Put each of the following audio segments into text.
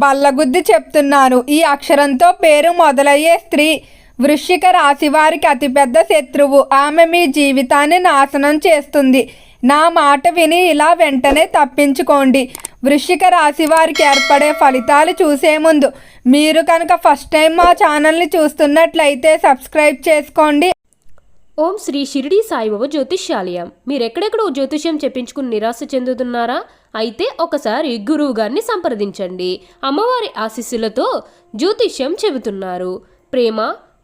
బల్లగుద్ది చెప్తున్నాను, ఈ అక్షరంతో పేరు మొదలయ్యే స్త్రీ వృశ్చిక రాశి వారికి అతిపెద్ద శత్రువు. ఆమె మీ జీవితాన్ని నాశనం చేస్తుంది. నా మాట విని ఇలా వెంటనే తప్పించుకోండి. వృశ్చిక రాశి వారికి ఏర్పడే ఫలితాలు చూసే ముందు మీరు కనుక ఫస్ట్ టైం మా ఛానల్ని చూస్తున్నట్లయితే సబ్స్క్రైబ్ చేసుకోండి. ఓం శ్రీ షిరిడి సాయిబాబా జ్యోతిష్యాలయం. మీరెక్కడెక్కడో జ్యోతిష్యం చెప్పించుకుని నిరాశ చెందుతున్నారా? అయితే ఒకసారి గురువు గారిని సంప్రదించండి. అమ్మవారి ఆశీస్సులతో జ్యోతిష్యం చెబుతున్నారు. ప్రేమ,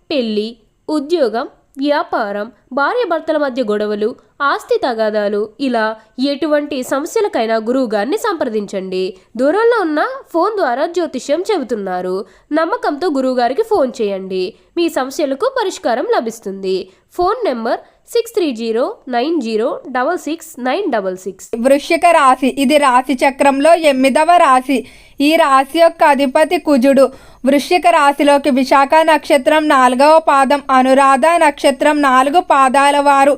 పెళ్లి, ఉద్యోగం, వ్యాపారం, భార్యాభర్తల మధ్య గొడవలు, ఆస్తి తగాదాలు, ఇలా ఎటువంటి సమస్యలకైనా గురువు గారిని సంప్రదించండి. దూరంలో ఉన్న ఫోన్ ద్వారా జ్యోతిష్యం చెబుతున్నారు. నమ్మకంతో గురువుగారికి ఫోన్ చేయండి. మీ సమస్యలకు పరిష్కారం లభిస్తుంది. Phone number 6309066966. వృశ్చిక రాశి ఇది రాశి చక్రంలో 8వ రాశి. ఈ రాశి యొక్క అధిపతి కుజుడు. వృశ్చిక రాశిలోకి విశాఖ నక్షత్రం 4వ పాదం, అనురాధ నక్షత్రం 4 పాదాల వారు,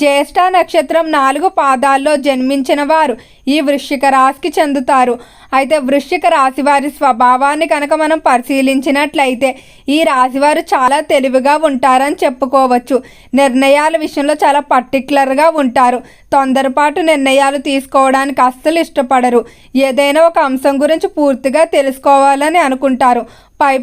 జ్యేష్ఠ నక్షత్రం 4 పాదాల్లో జన్మించిన వారు ఈ వృశ్చిక రాశికి చెందుతారు. అయితే వృశ్చిక రాశి వారి స్వభావాన్ని కనుక మనం పరిశీలించినట్లయితే ఈ రాశివారు చాలా తెలివిగా ఉంటారని చెప్పుకోవచ్చు. నిర్ణయాల విషయంలో చాలా పర్టికులర్గా ఉంటారు. తొందరపాటు నిర్ణయాలు తీసుకోవడానికి అస్సలు ఇష్టపడరు. ఏదైనా ఒక అంశం గురించి పూర్తిగా తెలుసుకోవాలని అనుకుంటారు.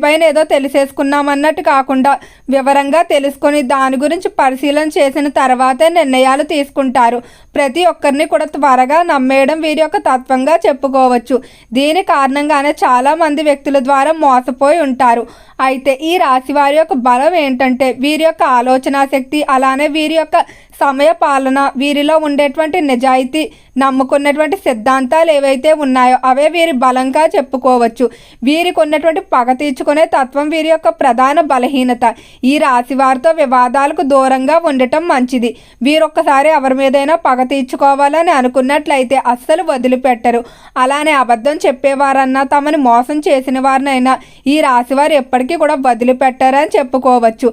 పైన ఏదో తెలిసేసుకున్నామన్నట్టు కాకుండా వివరంగా తెలుసుకొని దాని గురించి పరిశీలన చేసిన తర్వాతే నిర్ణయాలు తీసుకుంటారు. ప్రతి ఒక్కరిని కూడా త్వరగా నమ్మేయడం వీరి యొక్క తత్వంగా చెప్పుకోవచ్చు. దీని కారణంగానే చాలామంది వ్యక్తుల ద్వారా మోసపోయి ఉంటారు. అయితే ఈ రాశి వారి యొక్క బలం ఏంటంటే వీరి యొక్క ఆలోచన శక్తి, అలానే వీరి యొక్క సమయ పాలన, వీరిలో ఉండేటువంటి నిజాయితీ, నమ్ముకున్నటువంటి సిద్ధాంతాలు ఏవైతే ఉన్నాయో అవే వీరి బలంగా చెప్పుకోవచ్చు. వీరికి ఉన్నటువంటి పగ తీర్చుకునే తత్వం వీరి యొక్క ప్రధాన బలహీనత. ఈ రాశి వారితో వివాదాలకు దూరంగా ఉండటం మంచిది. వీరొక్కసారి ఎవరి మీదైనా పగ తీర్చుకోవాలని అనుకున్నట్లయితే అస్సలు వదిలిపెట్టరు. అలానే అబద్ధం చెప్పేవారన్నా, తమని మోసం చేసిన వారినైనా ఈ రాశి వారు ఎప్పటికీ కూడా వదిలిపెట్టారని చెప్పుకోవచ్చు.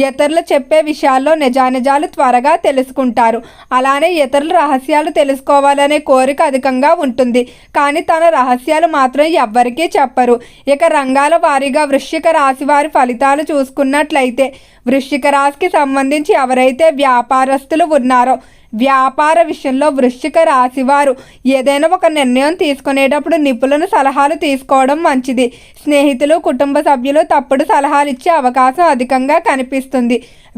ఇతరులు చెప్పే విషయాల్లో నిజానిజాలు త్వరగా తెలుసుకుంటారు. అలానే ఇతరుల రహస్యాలు తెలుసుకోవాలనే కోరిక అధికంగా ఉంటుంది. కానీ తన రహస్యాలు మాత్రం ఎవ్వరికీ చెప్పరు. ఇక రంగాల వారీగా వృశ్చిక రాశి వారి ఫలితాలు చూసుకున్నట్లయితే వృశ్చిక రాశికి సంబంధించి ఎవరైతే వ్యాపారస్తులు ఉన్నారో వ్యాపార విషయంలో వృశ్చిక రాశి వారు ఏదైనా ఒక నిర్ణయం తీసుకునేటప్పుడు నిపుణుల సలహాలు తీసుకోవడం మంచిది. స్నేహితులు, కుటుంబ సభ్యులు తప్పుడు సలహాలు ఇచ్చే అవకాశం అధికంగా కనిపిస్తుంది.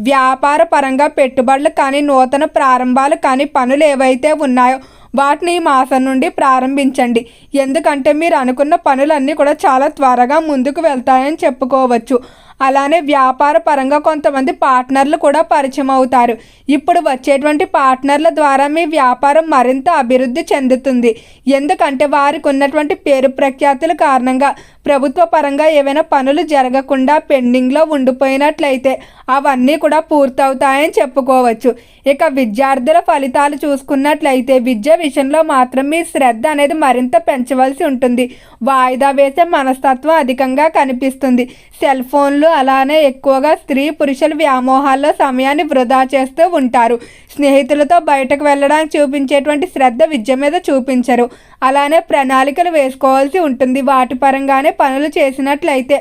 వ్యాపార పరంగా పెట్టుబడులు కానీ, నూతన ప్రారంభాలు కానీ, పనులు ఏవైతే ఉన్నాయో వాటిని ఈ మాసం నుండి ప్రారంభించండి. ఎందుకంటే మీరు అనుకున్న పనులన్నీ కూడా చాలా త్వరగా ముందుకు వెళ్తాయని చెప్పుకోవచ్చు. అలానే వ్యాపార పరంగా కొంతమంది పార్ట్నర్లు కూడా పరిచయం అవుతారు. ఇప్పుడు వచ్చేటువంటి పార్ట్నర్ల ద్వారా మీ వ్యాపారం మరింత అభివృద్ధి చెందుతుంది. ఎందుకంటే వారికి ఉన్నటువంటి పేరు ప్రఖ్యాతుల కారణంగా ప్రభుత్వ పరంగా ఏవైనా పనులు జరగకుండా పెండింగ్లో ఉండిపోయినట్లయితే అవన్నీ కూడా పూర్తవుతాయని చెప్పుకోవచ్చు. ఇక విద్యార్థుల ఫలితాలు చూసుకున్నట్లయితే విద్య విషయంలో మాత్రం మీ శ్రద్ధ అనేది మరింత పెంచవలసి ఉంటుంది. వాయిదా వేసే మనస్తత్వం అధికంగా కనిపిస్తుంది. సెల్ ఫోన్లు, అలానే ఎక్కువగా స్త్రీ పురుషుల వ్యామోహాల్లో సమయాన్ని వృధా చేస్తూ ఉంటారు. స్నేహితులతో బయటకు వెళ్ళడానికి చూపించేటువంటి శ్రద్ధ విద్య మీద చూపించరు. అలానే ప్రణాళికలు వేసుకోవాల్సి ఉంటుంది. వాటి పరంగానే పనులు చేసినట్లయితే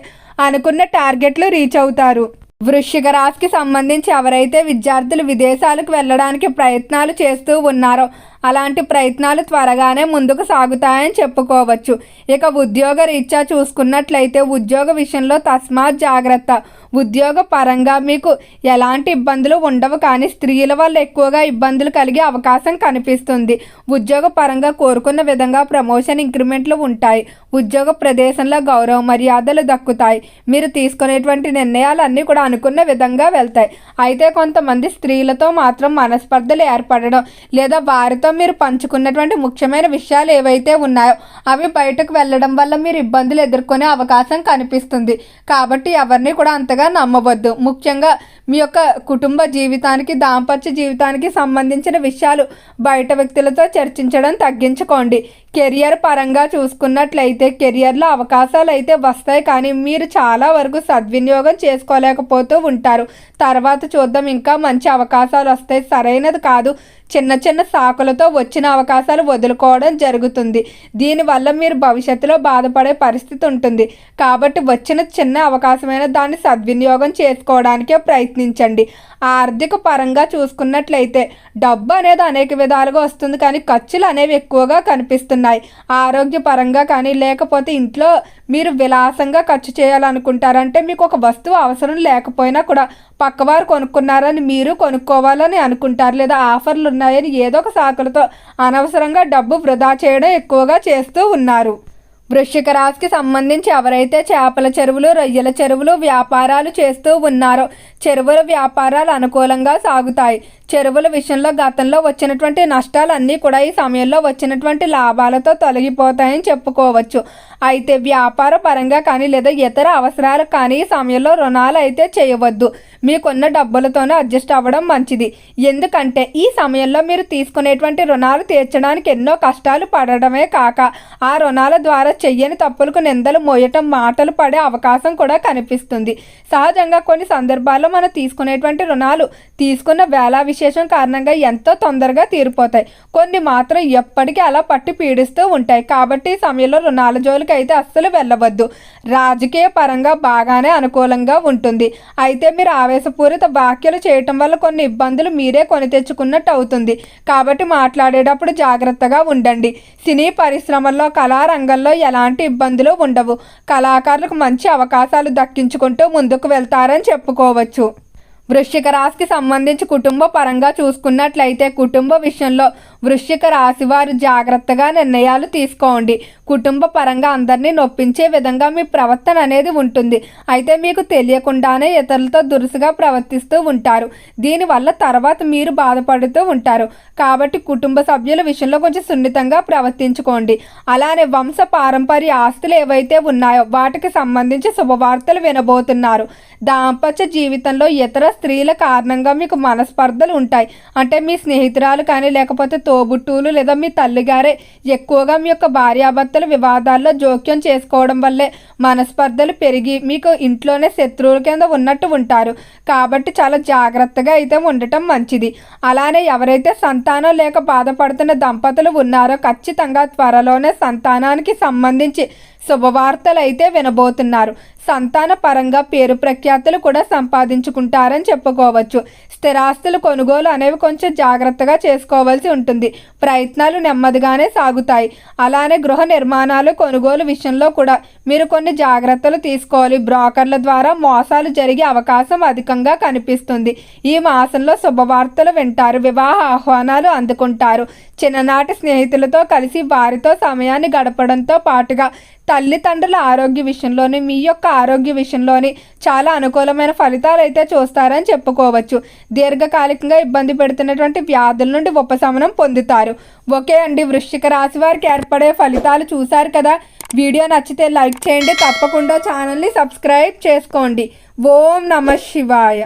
అనుకున్న టార్గెట్లు రీచ్ అవుతారు. వృశ్చిక రాశికి సంబంధించి ఎవరైతే విద్యార్థులు విదేశాలకు వెళ్ళడానికి ప్రయత్నాలు చేస్తూ ఉన్నారో అలాంటి ప్రయత్నాలు త్వరగానే ముందుకు సాగుతాయని చెప్పుకోవచ్చు. ఇక ఉద్యోగ రీత్యా చూసుకున్నట్లయితే ఉద్యోగ విషయంలో తస్మాత్ జాగ్రత్త. ఉద్యోగ పరంగా మీకు ఎలాంటి ఇబ్బందులు ఉండవు, కానీ స్త్రీల వల్ల ఎక్కువగా ఇబ్బందులు కలిగే అవకాశం కనిపిస్తుంది. ఉద్యోగ పరంగా కోరుకున్న విధంగా ప్రమోషన్, ఇంక్రిమెంట్లు ఉంటాయి. ఉద్యోగ ప్రదేశంలో గౌరవ మర్యాదలు దక్కుతాయి. మీరు తీసుకునేటువంటి నిర్ణయాలు అన్నీ కూడా అనుకున్న విధంగా వెళ్తాయి. అయితే కొంతమంది స్త్రీలతో మాత్రం మనస్పర్ధలు ఏర్పడడం, లేదా వారితో మీరు పంచుకున్నటువంటి ముఖ్యమైన విషయాలు ఏవైతే ఉన్నాయో అవి బయటకు వెళ్ళడం వల్ల మీరు ఇబ్బందులు ఎదుర్కొనే అవకాశం కనిపిస్తుంది. కాబట్టి ఎవరిని కూడా అంతగా నమ్మవద్దు. ముఖ్యంగా మీ యొక్క కుటుంబ జీవితానికి, దాంపత్య జీవితానికి సంబంధించిన విషయాలు బయట వ్యక్తులతో చర్చించడం తగ్గించుకోండి. కెరియర్ పరంగా చూసుకున్నట్లయితే కెరియర్లో అవకాశాలు అయితే వస్తాయి, కానీ మీరు చాలా వరకు సద్వినియోగం చేసుకోలేకపోతూ ఉంటారు. తర్వాత చూద్దాం, ఇంకా మంచి అవకాశాలు వస్తాయి. సరైనది కాదు, చిన్న చిన్న సాకులతో వచ్చిన అవకాశాలు వదులుకోవడం జరుగుతుంది. దీనివల్ల మీరు భవిష్యత్తులో బాధపడే పరిస్థితి ఉంటుంది. కాబట్టి వచ్చిన చిన్న అవకాశమైన దాన్ని సద్వినియోగం చేసుకోవడానికే ప్రయత్నించండి. ఆర్థిక పరంగా చూసుకున్నట్లయితే డబ్బు అనేది అనేక విధాలుగా వస్తుంది, కానీ ఖర్చులు అనేవి ఎక్కువగా కనిపిస్తున్నాయి. ఆరోగ్యపరంగా కానీ లేకపోతే ఇంట్లో మీరు విలాసంగా ఖర్చు చేయాలనుకుంటారంటే మీకు ఒక వస్తువు అవసరం లేకపోయినా కూడా పక్కవారు కొనుక్కున్నారని మీరు కొనుక్కోవాలని అనుకుంటారు, లేదా ఆఫర్లు ఉన్నాయని ఏదో ఒక సాకులతో అనవసరంగా డబ్బు వృధా చేయడం ఎక్కువగా చేస్తూ ఉన్నారు. వృశ్చిక రాశికి సంబంధించి ఎవరైతే చేపల చెరువులు, రొయ్యల చెరువులు వ్యాపారాలు చేస్తూ ఉన్నారో చెరువుల వ్యాపారాలు అనుకూలంగా సాగుతాయి. చెరువుల విషయంలో గతంలో వచ్చినటువంటి నష్టాలన్నీ కూడా ఈ సమయంలో వచ్చినటువంటి లాభాలతో తొలగిపోతాయని చెప్పుకోవచ్చు. అయితే వ్యాపార పరంగా కానీ లేదా ఇతర అవసరాలకు కానీ ఈ సమయంలో రుణాలు అయితే చేయవద్దు. మీకున్న డబ్బులతోనే అడ్జస్ట్ అవ్వడం మంచిది. ఎందుకంటే ఈ సమయంలో మీరు తీసుకునేటువంటి రుణాలు తీర్చడానికి ఎన్నో కష్టాలు పడడమే కాక ఆ రుణాల ద్వారా చెయ్యని తప్పులకు నిందలు మోయటం, మాటలు పడే అవకాశం కూడా కనిపిస్తుంది. సహజంగా కొన్ని సందర్భాల్లో మనం తీసుకునేటువంటి రుణాలు తీసుకున్న వేళ విశేషం కారణంగా ఎంతో తొందరగా తీరిపోతాయి. కొన్ని మాత్రం ఎప్పటికీ అలా పట్టి పీడిస్తూ ఉంటాయి. కాబట్టి ఈ సమయంలో రుణాల జోలికి అయితే అస్సలు వెళ్ళవద్దు. రాజకీయ పరంగా బాగానే అనుకూలంగా ఉంటుంది. అయితే మీరు ఆవేశపూరిత వ్యాఖ్యలు చేయటం వల్ల కొన్ని ఇబ్బందులు మీరే కొని తెచ్చుకున్నట్టు అవుతుంది. కాబట్టి మాట్లాడేటప్పుడు జాగ్రత్తగా ఉండండి. సినీ పరిశ్రమల్లో, కళారంగంలో ఎలాంటి ఇబ్బందులు ఉండవు. కళాకారులకు మంచి అవకాశాలు దక్కించుకుంటూ ముందుకు వెళ్తారని చెప్పుకోవచ్చు. వృశ్చిక రాశికి సంబంధించి కుటుంబ పరంగా చూసుకున్నట్లయితే కుటుంబ విషయంలో వృశ్చిక రాశి వారు జాగ్రత్తగా నిర్ణయాలు తీసుకోండి. కుటుంబ పరంగా అందరినీ నొప్పించే విధంగా మీ ప్రవర్తన అనేది ఉంటుంది. అయితే మీకు తెలియకుండానే ఇతరులతో దురుసుగా ప్రవర్తిస్తూ ఉంటారు. దీనివల్ల తర్వాత మీరు బాధపడుతూ ఉంటారు. కాబట్టి కుటుంబ సభ్యుల విషయంలో కొంచెం సున్నితంగా ప్రవర్తించుకోండి. అలానే వంశ పారంపర్య ఆస్తులు ఏవైతే ఉన్నాయో వాటికి సంబంధించి శుభవార్తలు వినబోతున్నారు. దాంపత్య జీవితంలో ఇతర స్త్రీల కారణంగా మీకు మనస్పర్ధలు ఉంటాయి. అంటే మీ స్నేహితురాలు కానీ లేకపోతే తోబుట్టువులు లేదా మీ తల్లిగారే ఎక్కువగా మీ యొక్క భార్యాభర్తల వివాదాల్లో జోక్యం చేసుకోవడం వల్లే మనస్పర్ధలు పెరిగి మీకు ఇంట్లోనే శత్రువుల కింద ఉన్నట్టు ఉంటారు. కాబట్టి చాలా జాగ్రత్తగా అయితే ఉండటం మంచిది. అలానే ఎవరైతే సంతానం లేక బాధపడుతున్న దంపతులు ఉన్నారో ఖచ్చితంగా త్వరలోనే సంతానానికి సంబంధించి శుభవార్తలు అయితే వినబోతున్నారు. సంతాన పరంగా పేరు ప్రఖ్యాతులు కూడా సంపాదించుకుంటారని చెప్పుకోవచ్చు. స్థిరాస్తులు కొనుగోలు అనేవి కొంచెం జాగ్రత్తగా చేసుకోవాల్సి ఉంటుంది. ప్రయత్నాలు నెమ్మదిగానే సాగుతాయి. అలానే గృహ నిర్మాణాలు కొనుగోలు విషయంలో కూడా మీరు కొన్ని జాగ్రత్తలు తీసుకోవాలి. బ్రోకర్ల ద్వారా మోసాలు జరిగే అవకాశం అధికంగా కనిపిస్తుంది. ఈ మాసంలో శుభవార్తలు వింటారు. వివాహ ఆహ్వానాలు అందుకుంటారు. చిన్ననాటి స్నేహితులతో కలిసి వారితో సమయాన్ని గడపడంతో పాటుగా తల్లిదండ్రుల ఆరోగ్య విషయంలోని మీ యొక్క ఆరోగ్య విషయంలోని చాలా అనుకూలమైన ఫలితాలు అయితే చూస్తారని చెప్పుకోవచ్చు. దీర్ఘకాలికంగా ఇబ్బంది పెడుతున్నటువంటి వ్యాధుల నుండి ఉపశమనం పొందుతారు. ఓకే అండి, వృశ్చిక రాశి వారికి ఏర్పడే ఫలితాలు చూశారు కదా. వీడియో నచ్చితే లైక్ చేయండి. తప్పకుండా ఛానల్ని సబ్స్క్రైబ్ చేసుకోండి. ఓం నమః శివాయ.